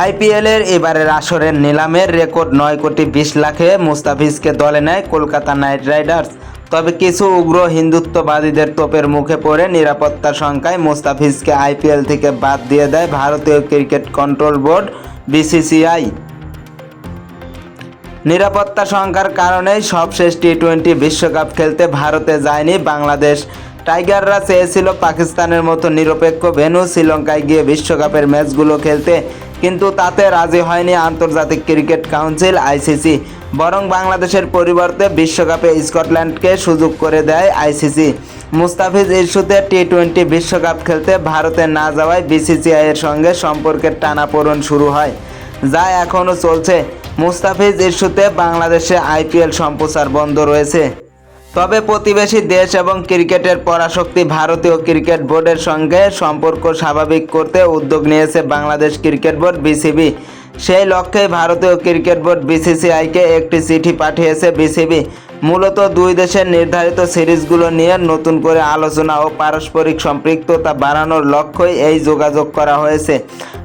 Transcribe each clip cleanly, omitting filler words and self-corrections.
আইপিএলের এবারের আসরের নিলামের রেকর্ড 9,20,00,000-এ মুস্তাফিজকে দলে নেয় কলকাতা নাইট রাইডার্স। তবে কিছু উগ্র হিন্দুত্ববাদীদের তোপের মুখে পড়ে নিরাপত্তা শঙ্কায় মুস্তাফিজকে আইপিএল থেকে বাদ দিয়ে দেয় ভারতীয় ক্রিকেট কন্ট্রোল বোর্ড বিসিসিআই। নিরাপত্তা শঙ্কার কারণেই সবশেষ টি-20 বিশ্বকাপ খেলতে ভারতে যায়নি বাংলাদেশ। টাইগাররা চেয়েছিল পাকিস্তানের মতো নিরপেক্ষ ভেন্যু শ্রীলঙ্কায় গিয়ে বিশ্বকাপের ম্যাচগুলো খেলতে, কিন্তু তাতে রাজি হয়নি আন্তর্জাতিক ক্রিকেট কাউন্সিল আইসিসি। বরং বাংলাদেশের পরিবর্তে বিশ্বকাপে স্কটল্যান্ডকে সুযোগ করে দেয় আইসিসি। মুস্তাফিজ ইস্যুতে টি-20 বিশ্বকাপ খেলতে ভারতে না যাওয়ায় বিসিসিআইয়ের সঙ্গে সম্পর্কের টানাপোড়েন শুরু হয়, যা এখনও চলছে। মুস্তাফিজ ইস্যুতে বাংলাদেশে আইপিএল সম্প্রচার বন্ধ রয়েছে। তবে প্রতিবেশী দেশ এবং ক্রিকেটের পরাশক্তি ভারতীয় ক্রিকেট বোর্ডের সঙ্গে সম্পর্ক স্বাভাবিক করতে উদ্যোগ নিয়েছে বাংলাদেশ ক্রিকেট বোর্ড বিসিবি। সেই লক্ষ্যেই ভারতীয় ক্রিকেট বোর্ড বিসিসিআইকে একটি চিঠি পাঠিয়েছে বিসিবি। মূলত দুই দেশের নির্ধারিত সিরিজগুলো নিয়ে নতুন করে আলোচনা ও পারস্পরিক সম্পৃক্ততা বাড়ানোর লক্ষ্যই এই যোগাযোগ করা হয়েছে।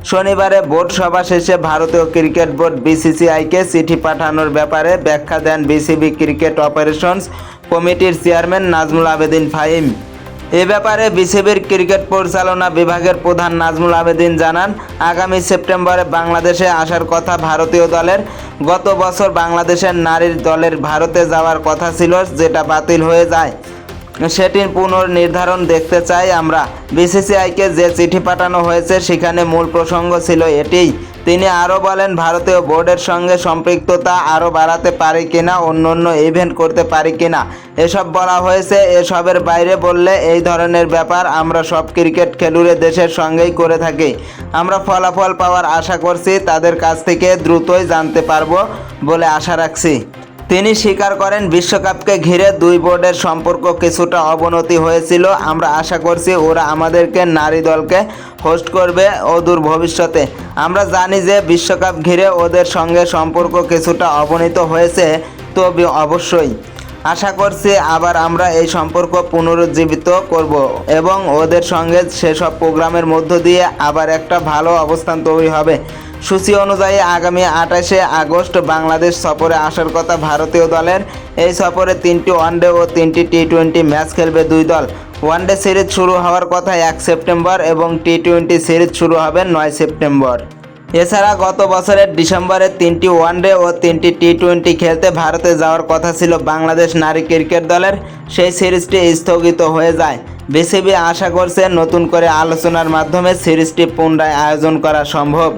শনিবারে বোর্ড সভা শেষে ভারতীয় ক্রিকেট বোর্ড বিসিসিআইকে চিঠি পাঠানোর ব্যাপারে ব্যাখ্যা দেন বিসিবি ক্রিকেট অপারেশনস কমিটির চেয়ারম্যান নাজমুল আবেদিন ফাহিম। এ ব্যাপারে বিসিবির ক্রিকেট পরিচালনা বিভাগের প্রধান নাজমুল আবেদিন জানান, আগামী সেপ্টেম্বরে বাংলাদেশে আসার কথা ভারতীয় দলের। গত বছর বাংলাদেশের নারীর দলের ভারতে যাওয়ার কথা ছিল, যেটা বাতিল হয়ে যায়। সেটির পুনর্নির্ধারণ দেখতে চাই আমরা। বিসিসিআইকে যে চিঠি পাঠানো হয়েছে সেখানে মূল প্রসঙ্গ ছিল এটিই। তিনি আরও বলেন, ভারতীয় বোর্ডের সঙ্গে সম্পৃক্ততা আরও বাড়াতে পারি কিনা, অন্য ইভেন্ট করতে পারি কিনা, এসব বলা হয়েছে। এসবের বাইরে বললে এই ধরনের ব্যাপার আমরা সব ক্রিকেট খেলুড়ে দেশের সঙ্গেই করে থাকি। আমরা ফলাফল পাওয়ার আশা করছি, তাদের কাছ থেকে দ্রুতই জানতে পারবো বলে আশা রাখছি। তিনি স্বীকার করেন, বিশ্বকাপকে ঘিরে দুই বোর্ডের সম্পর্ক কিছুটা অবনতি হয়েছিল। আমরা আশা করছি ওরা আমাদেরকে নারী দলকে হোস্ট করবে অদূর ভবিষ্যতে। আমরা জানি যে বিশ্বকাপ ঘিরে ওদের সঙ্গে সম্পর্ক কিছুটা অবনতি হয়েছে, তো অবশ্যই আশা করছি আবার আমরা এই সম্পর্ক পুনরুজ্জীবিত করব এবং ওদের সঙ্গে সেসব প্রোগ্রামের মধ্য দিয়ে আবার একটা ভালো অবস্থান তৈরি হবে। সূচি অনুযায়ী আগামী 28শে আগস্ট বাংলাদেশ সফরে আসার কথা ভারতীয় দলের। এই সফরে 3টি ওয়ানডে ও 3টি টি-20 ম্যাচ খেলবে দুই দল। ওয়ানডে সিরিজ শুরু হওয়ার কথা 1 সেপ্টেম্বর এবং টি-20 সিরিজ শুরু হবে 9 সেপ্টেম্বর। এছাড়া গত বছরের ডিসেম্বরে 3টি ওয়ানডে ও 3টি টি-20 খেলতে ভারতে যাওয়ার কথা ছিল বাংলাদেশ নারী ক্রিকেট দলের। সেই সিরিজটি স্থগিত হয়ে যায়। বিসিবি আশা করছে নতুন করে আলোচনার মাধ্যমে সিরিজটি পুনরায় আয়োজন করা সম্ভব।